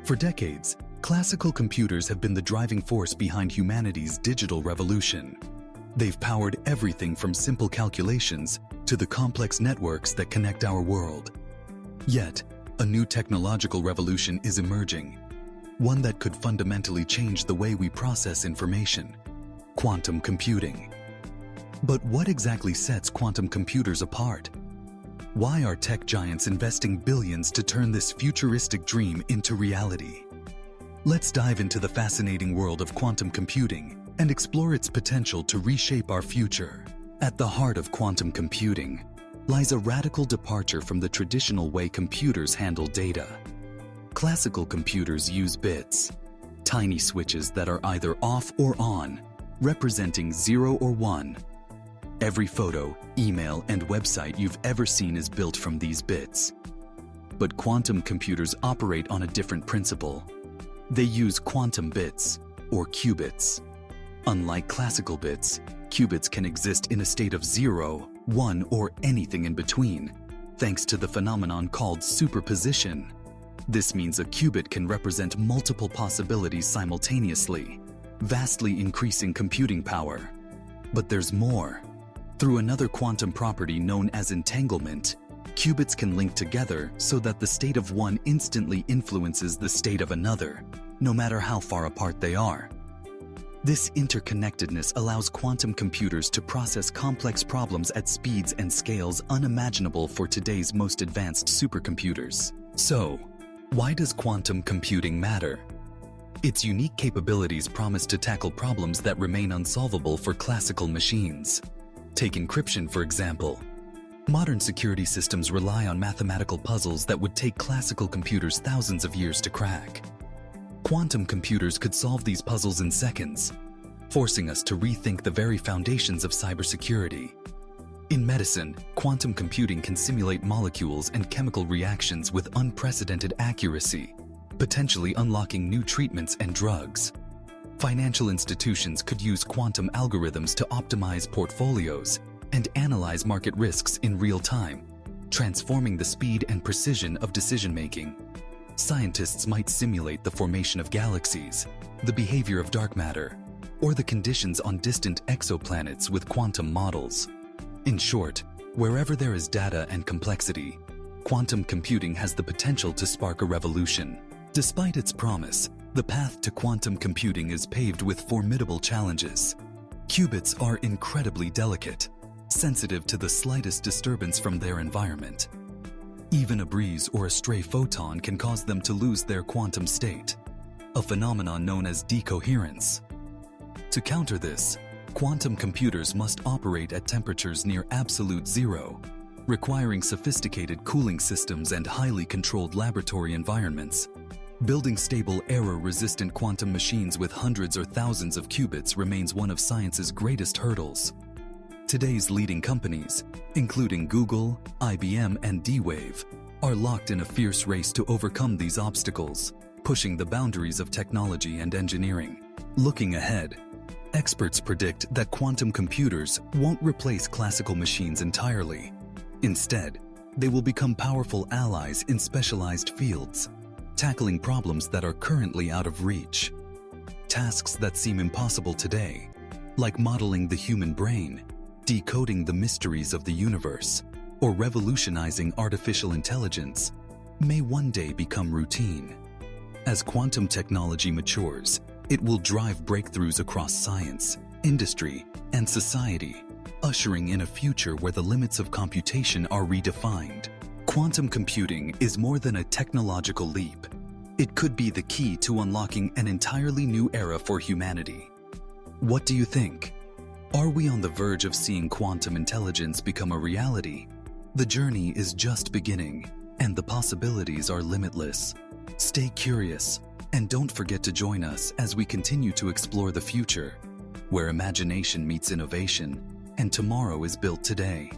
For decades, classical computers have been the driving force behind humanity's digital revolution. They've powered everything from simple calculations to the complex networks that connect our world. Yet, a new technological revolution is emerging, one that could fundamentally change the way we process information: quantum computing. But what exactly sets quantum computers apart? Why are tech giants investing billions to turn this futuristic dream into reality? Let's dive into the fascinating world of quantum computing and explore its potential to reshape our future. At the heart of quantum computing lies a radical departure from the traditional way computers handle data. Classical computers use bits, tiny switches that are either off or on, representing 0 or 1. Every photo, email, and website you've ever seen is built from these bits. But quantum computers operate on a different principle. They use quantum bits, or qubits. Unlike classical bits, qubits can exist in a state of 0, 1, or anything in between, thanks to the phenomenon called superposition. This means a qubit can represent multiple possibilities simultaneously, vastly increasing computing power. But there's more. Through another quantum property known as entanglement, qubits can link together so that the state of one instantly influences the state of another, no matter how far apart they are. This interconnectedness allows quantum computers to process complex problems at speeds and scales unimaginable for today's most advanced supercomputers. So, why does quantum computing matter? Its unique capabilities promise to tackle problems that remain unsolvable for classical machines. Take encryption, for example. Modern security systems rely on mathematical puzzles that would take classical computers thousands of years to crack. Quantum computers could solve these puzzles in seconds, forcing us to rethink the very foundations of cybersecurity. In medicine, quantum computing can simulate molecules and chemical reactions with unprecedented accuracy, potentially unlocking new treatments and drugs. Financial institutions could use quantum algorithms to optimize portfolios and analyze market risks in real time, transforming the speed and precision of decision-making. Scientists might simulate the formation of galaxies, the behavior of dark matter, or the conditions on distant exoplanets with quantum models. In short, wherever there is data and complexity, quantum computing has the potential to spark a revolution. Despite its promise, the path to quantum computing is paved with formidable challenges. Qubits are incredibly delicate, sensitive to the slightest disturbance from their environment. Even a breeze or a stray photon can cause them to lose their quantum state, a phenomenon known as decoherence. To counter this, quantum computers must operate at temperatures near absolute zero, requiring sophisticated cooling systems and highly controlled laboratory environments. Building stable, error-resistant quantum machines with hundreds or thousands of qubits remains one of science's greatest hurdles. Today's leading companies, including Google, IBM, and D-Wave, are locked in a fierce race to overcome these obstacles, pushing the boundaries of technology and engineering. Looking ahead, experts predict that quantum computers won't replace classical machines entirely. Instead, they will become powerful allies in specialized fields, tackling problems that are currently out of reach. Tasks that seem impossible today, like modeling the human brain, decoding the mysteries of the universe, or revolutionizing artificial intelligence, may one day become routine. As quantum technology matures, it will drive breakthroughs across science, industry, and society, ushering in a future where the limits of computation are redefined. Quantum computing is more than a technological leap. It could be the key to unlocking an entirely new era for humanity. What do you think? Are we on the verge of seeing quantum intelligence become a reality? The journey is just beginning, and the possibilities are limitless. Stay curious, and don't forget to join us as we continue to explore the future, where imagination meets innovation, and tomorrow is built today.